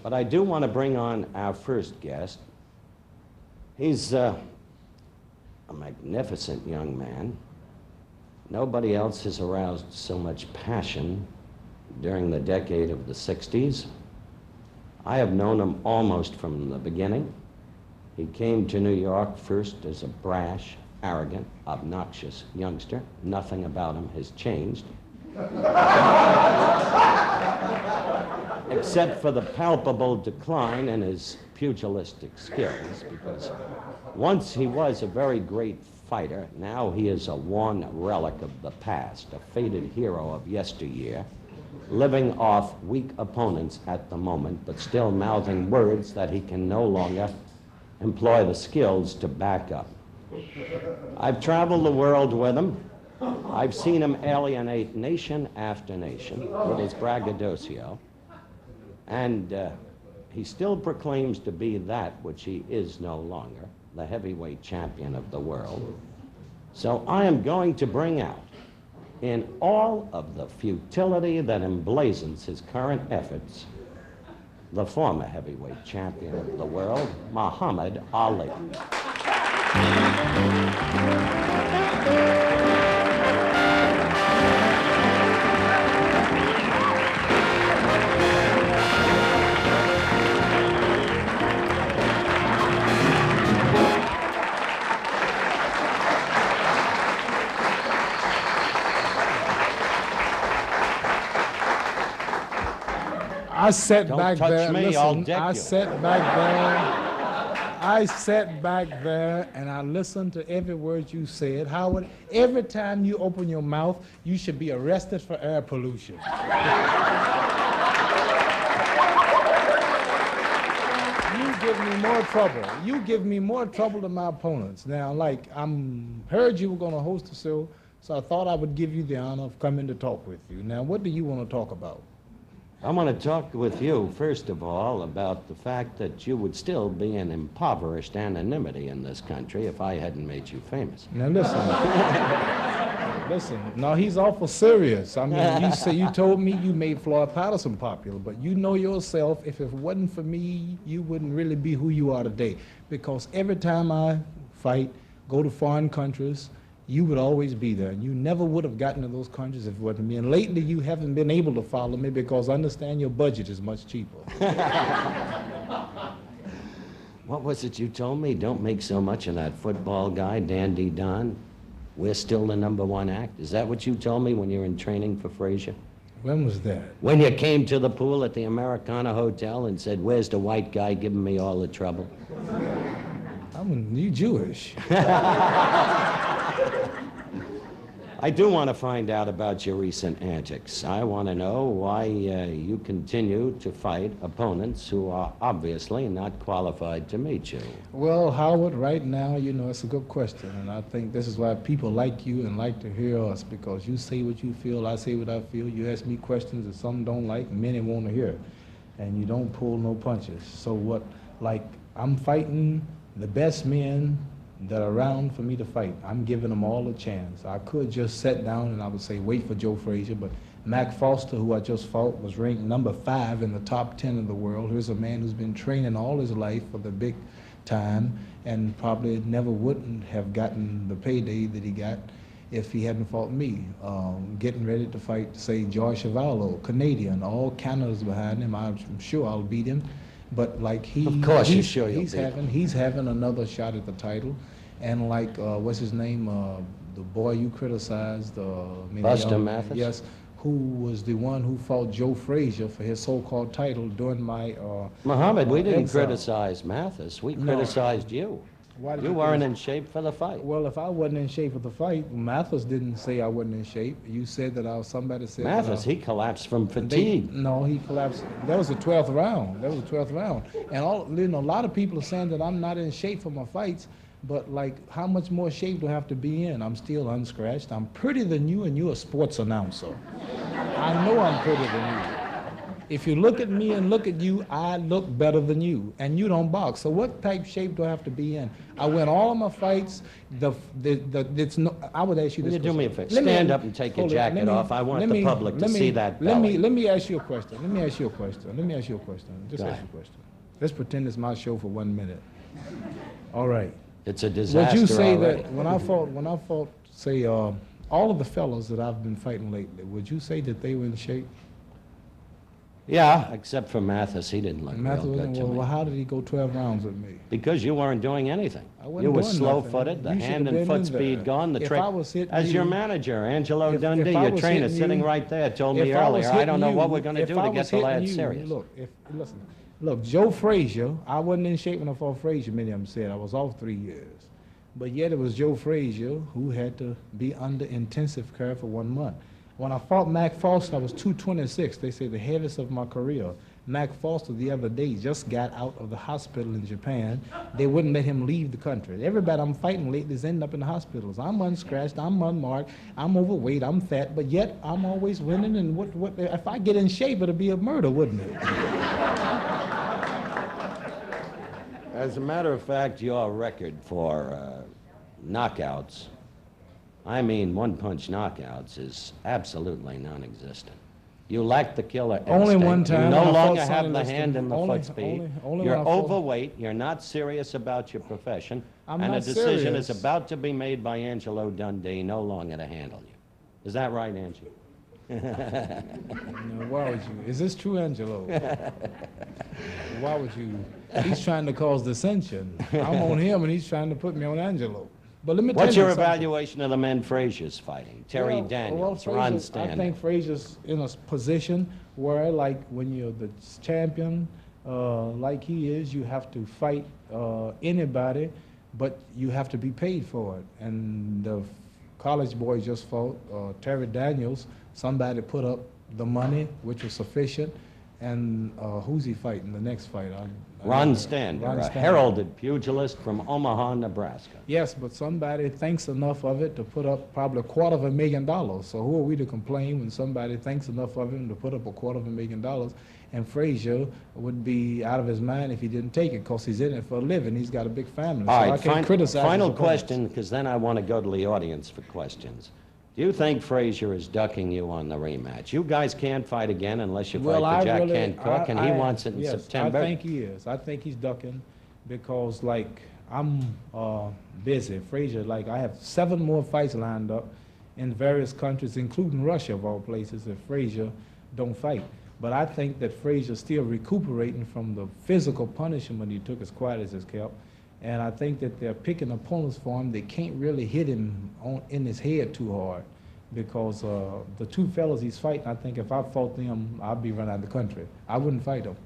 But I do want to bring on our first guest. He's a magnificent young man. Nobody else has aroused so much passion during the decade of the 60s. I have known him almost from the beginning. He came to New York first as a brash, arrogant, obnoxious youngster. Nothing about him has changed. Except for the palpable decline in his pugilistic skills, because once he was a very great fighter, now he is a worn relic of the past, a faded hero of yesteryear, living off weak opponents at the moment, but still mouthing words that he can no longer employ the skills to back up. I've traveled the world with him. I've seen him alienate nation after nation with his braggadocio, and he still proclaims to be that which he is no longer, the heavyweight champion of the world. So I am going to bring out, in all of the futility that emblazons his current efforts, the former heavyweight champion of the world, Muhammad Ali. I sat back there. Listen, I sat back there and I listened to every word you said. Howard, every time you open your mouth, you should be arrested for air pollution. You give me more trouble. You give me more trouble than my opponents. Now, like, heard you were going to host the show, so I thought I would give you the honor of coming to talk with you. Now, what do you want to talk about? I want to talk with you, first of all, about the fact that you would still be in impoverished anonymity in this country if I hadn't made you famous. Now listen, listen. No, he's awful serious. I mean, you told me you made Floyd Patterson popular, but you know yourself, if it wasn't for me, you wouldn't really be who you are today. Because every time I fight, go to foreign countries, you would always be there. You never would have gotten to those countries if it wasn't me. And lately, you haven't been able to follow me because I understand your budget is much cheaper. What was it you told me? Don't make so much of that football guy, Dandy Don. We're still the #1 act. Is that what you told me when you were in training for Frazier? When was that? When you came to the pool at the Americana Hotel and said, "Where's the white guy giving me all the trouble?" You Jewish. I do want to find out about your recent antics. I want to know why you continue to fight opponents who are obviously not qualified to meet you. Well, Howard, right now, you know, it's a good question, and I think this is why people like you and like to hear us, because you say what you feel, I say what I feel, you ask me questions that some don't like, many want to hear, and you don't pull no punches. So what, like, I'm fighting the best men that are around for me to fight. I'm giving them all a chance. I could just sit down and I would say, wait for Joe Frazier, but Mac Foster, who I just fought, was ranked #5 in the top 10 of the world. Here's a man who's been training all his life for the big time and probably never wouldn't have gotten the payday that he got if he hadn't fought me. Getting ready to fight, say, George Chuvalo, Canadian, all Canada's behind him. I'm sure I'll beat him. But like of course you're sure you'll beat him. He's having another shot at the title, and like what's his name, the boy you criticized, Buster Mathis. Yes, who was the one who fought Joe Frazier for his so-called title during my. Muhammad, we didn't criticize Mathis. We criticized you. Why did you weren't in shape for the fight. Well, if I wasn't in shape for the fight, Mathis didn't say I wasn't in shape. You said that somebody said Mathis, he collapsed from fatigue. No, he collapsed. That was the 12th round. That was the 12th round. And a lot of people are saying that I'm not in shape for my fights, but like, how much more shape do I have to be in? I'm still unscratched. I'm prettier than you, and you're a sports announcer. I know I'm prettier than you. If you look at me and look at you, I look better than you, and you don't box. So what type shape do I have to be in? I win all of my fights. It's no, I would ask you Will this you do me a question. favor? Stand up and take your jacket off. I want the public to see that belly. Let me ask you a question. Let me ask you a question. Let me ask you a question. Just Go ask you ahead. a question. Let's pretend it's my show for 1 minute. All right. It's a disaster Would you say already. that when I fought, say, all of the fellows that I've been fighting lately, would you say that they were in shape? Yeah, except for Mathis. He didn't look Matthew, real good to well, me. how did he go 12 rounds with me? Because you weren't doing anything. I wasn't You were doing slow-footed, nothing. the You hand should and have foot been in speed there. gone, the If trick. I was hitting As your you- manager, Angelo if Dundee, I your was trainer, hitting sitting you- right there, told me If I was earlier, I hitting don't know what you- we're going to if do I to was get the hitting lad you- serious. Look, Joe Frazier, I wasn't in shape when I fought Frazier, many of them said. I was off 3 years. But yet it was Joe Frazier who had to be under intensive care for 1 month. When I fought Mac Foster, I was 226. They say the heaviest of my career. Mac Foster the other day just got out of the hospital in Japan. They wouldn't let him leave the country. Everybody I'm fighting lately is ending up in the hospitals. I'm unscratched, I'm unmarked, I'm overweight, I'm fat, but yet I'm always winning. And what if I get in shape, it'll be a murder, wouldn't it? As a matter of fact, your record for knockouts, I mean one-punch knockouts, is absolutely non-existent. You lack the killer instinct. Only one time You no when I fought longer have Sonny the Liston. hand and the Only- foot speed. only You're when I fought- overweight. You're not serious about your profession. I'm and not a decision serious. is about to be made by Angelo Dundee no longer to handle you. Is that right, Angie? No, why would you? Is this true, Angelo? Why would you? He's trying to cause dissension. I'm on him, and he's trying to put me on Angelo. But let me tell What's you your something. evaluation of the men Frazier's fighting? Terry Daniels, Frazier- Ron I Stander. think Frazier's in a position where, like, when you're the champion, like he is, you have to fight anybody, but you have to be paid for it. And the college boy just fought Terry Daniels. Somebody put up the money, which was sufficient. And who's he fighting the next fight? Ron Stander, Ron a Stander. heralded pugilist from Omaha, Nebraska. Yes, but somebody thinks enough of it to put up probably $250,000. So who are we to complain when somebody thinks enough of him to put up $250,000? And Frazier would be out of his mind if he didn't take it, because he's in it for a living. He's got a big family. All So I right, can't criticize final his opponents. question, because then I want to go to the audience for questions. Do you think Frazier is ducking you on the rematch? You guys can't fight again unless you fight the Jack Kent Cook, and he wants it in yes, September. I think he is. I think he's ducking because, like, I'm busy. Frazier, like, I have 7 more fights lined up in various countries, including Russia, of all places, if Frazier don't fight. But I think that Frazier's still recuperating from the physical punishment he took, as quiet as it's kept. And I think that they're picking opponents for him. They can't really hit him in his head too hard, because the 2 fellas he's fighting, I think if I fought them, I'd be run out of the country. I wouldn't fight them.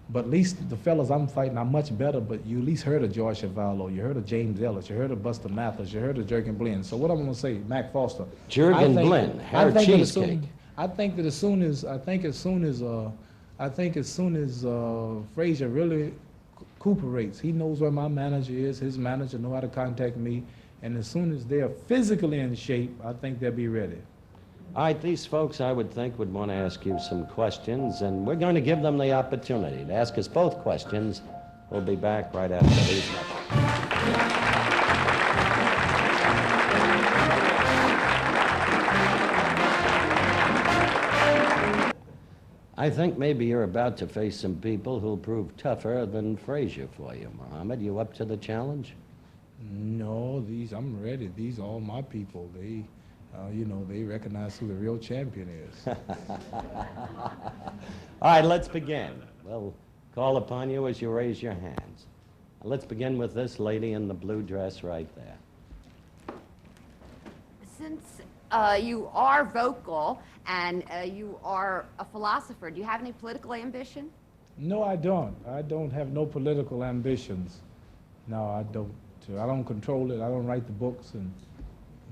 But at least the fellas I'm fighting are much better, but you at least heard of George Chevalo, you heard of James Ellis, you heard of Buster Mathis, you heard of Jurgen Blinn. So what I'm going to say, Mac Foster. Jurgen Blinn, hair cheesecake. I think that as soon as Frazier really recuperates, he knows where my manager is, his manager know how to contact me, and as soon as they're physically in shape, I think they'll be ready. All right, these folks, I would think, would want to ask you some questions, and we're going to give them the opportunity to ask us both questions. We'll be back right after these messages. I think maybe you're about to face some people who'll prove tougher than Frazier for you, Muhammad. You up to the challenge? No, I'm ready. These are all my people. They, they recognize who the real champion is. All right, let's begin. We'll call upon you as you raise your hands. Let's begin with this lady in the blue dress right there. Since you are vocal and you are a philosopher, do you have any political ambition? No, I don't. I don't have no political ambitions. No, I don't. I don't control it. I don't write the books, and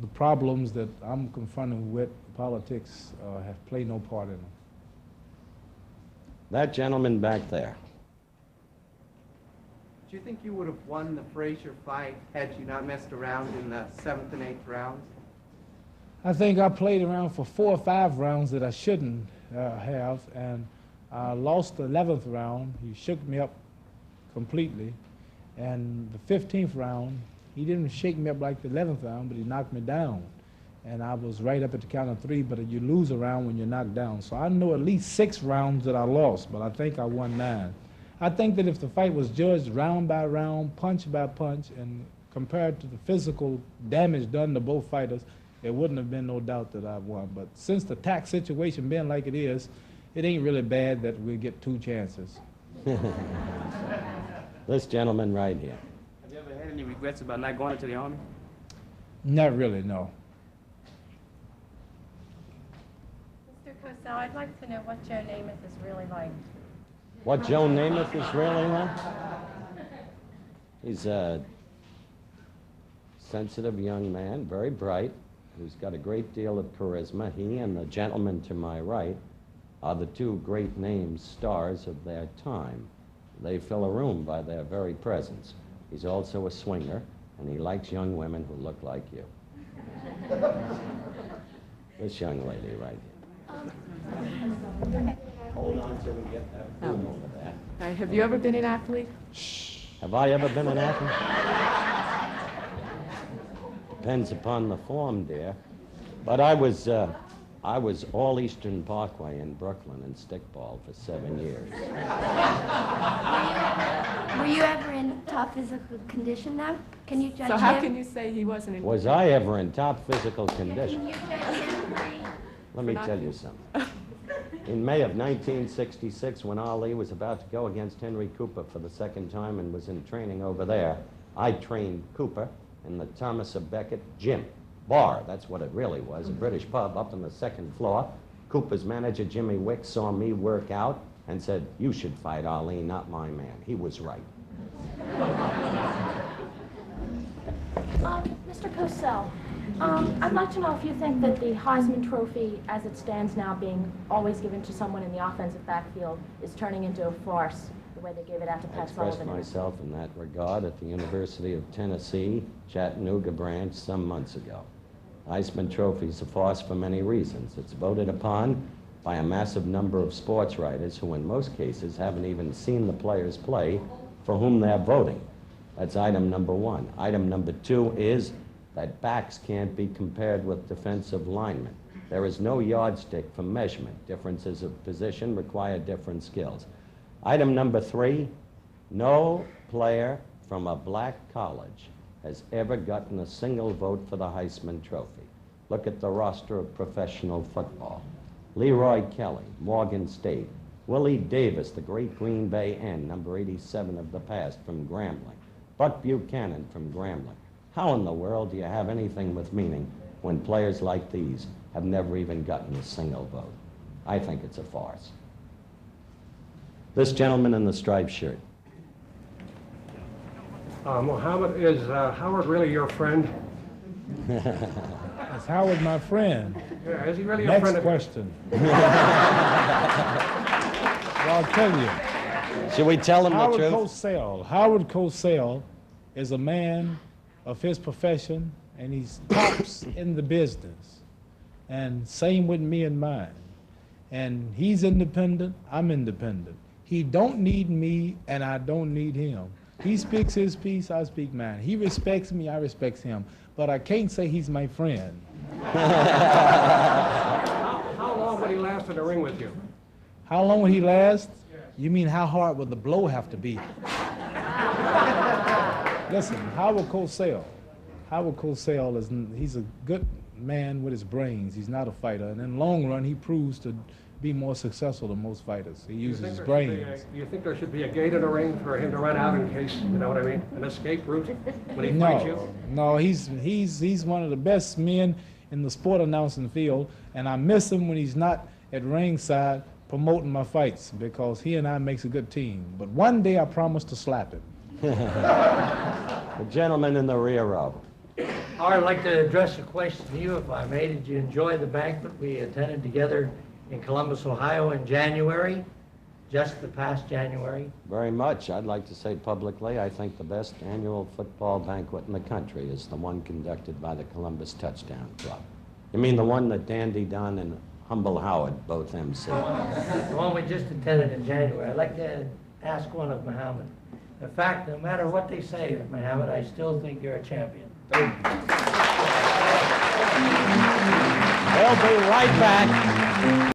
the problems that I'm confronting with politics have played no part in them. That gentleman back there. Do you think you would have won the Frazier fight had you not messed around in the 7th and 8th rounds? I think I played around for 4 or 5 rounds that I shouldn't have, and I lost the 11th round. He shook me up completely. And the 15th round, he didn't shake me up like the 11th round, but he knocked me down. And I was right up at the count of 3, but you lose a round when you're knocked down. So I know at least 6 rounds that I lost, but I think I won 9. I think that if the fight was judged round by round, punch by punch, and compared to the physical damage done to both fighters, there wouldn't have been no doubt that I won. But since the tax situation being like it is, it ain't really bad that we get 2 chances. This gentleman right here. Have you ever had any regrets about not going into the Army? Not really, no. Mr. Cossell, I'd like to know what Joe Namath is really like. What Joe Namath is really like? He's a sensitive young man, very bright, who's got a great deal of charisma. He and the gentleman to my right are the 2 great names, stars of their time. They fill a room by their very presence. He's also a swinger, and he likes young women who look like you. This young lady right here. Hold on till we get that room over there. All right, have you ever been an athlete? Have I ever been an athlete? Depends upon the form, dear. But I was all Eastern Parkway in Brooklyn and stickball for 7 years. Were you ever in top physical condition now? Can you judge So how him? can you say he wasn't in? Was I ever in top physical condition? Can you judge him? Let me tell you something. In May of 1966, when Ali was about to go against Henry Cooper for the 2nd time and was in training over there, I trained Cooper in the Thomas A. Becket gym. Bar, that's what it really was, a British pub up on the 2nd floor. Cooper's manager, Jimmy Wick, saw me work out and said, "You should fight Ali, not my man." He was right. Mr. Cossell, I'd like to know if you think that the Heisman Trophy, as it stands now, being always given to someone in the offensive backfield, is turning into a farce, the way they gave it out to I Pat expressed Sullivan. myself in that regard at the University of Tennessee, Chattanooga branch, some months ago. Heisman Trophy is a farce for many reasons. It's voted upon by a massive number of sports writers who in most cases haven't even seen the players play for whom they're voting. That's item number 1. Item number 2 is that backs can't be compared with defensive linemen. There is no yardstick for measurement. Differences of position require different skills. Item number 3, no player from a black college has ever gotten a single vote for the Heisman Trophy. Look at the roster of professional football. Leroy Kelly, Morgan State. Willie Davis, the great Green Bay end, number 87 of the past from Grambling. Buck Buchanan from Grambling. How in the world do you have anything with meaning when players like these have never even gotten a single vote? I think it's a farce. This gentleman in the striped shirt. Mohammed, is Howard really your friend? Is Howard my friend? Yeah, is he really your Next friend? question. Well, I'll tell you. Should we tell him the truth? Howard Cossell is a man of his profession, and he's tops in the business. And same with me and mine. And he's independent, I'm independent. He don't need me, and I don't need him. He speaks his piece, I speak mine. He respects me, I respect him. But I can't say he's my friend. How long would he last in the ring with you? How long would he last? You mean how hard would the blow have to be? Listen, Howard Cossell he's a good man with his brains. He's not a fighter. And in the long run, he proves to be more successful than most fighters. He uses his brains. Do you think there should be a gate in the ring for him to run out in case, you know what I mean, an escape route when he fights you? No, he's one of the best men in the sport announcing field, and I miss him when he's not at ringside promoting my fights, because he and I makes a good team. But one day I promise to slap him. The gentleman in the rear row. I'd like to address a question to you, if I may. Did you enjoy the banquet we attended together in Columbus, Ohio in January, just the past January? Very much. I'd like to say publicly, I think the best annual football banquet in the country is the one conducted by the Columbus Touchdown Club. You mean the one that Dandy Don and Humble Howard, both MC. The one we just attended in January. I'd like to ask one of Muhammad. In fact, no matter what they say, Muhammad, I still think you're a champion. They'll be right back.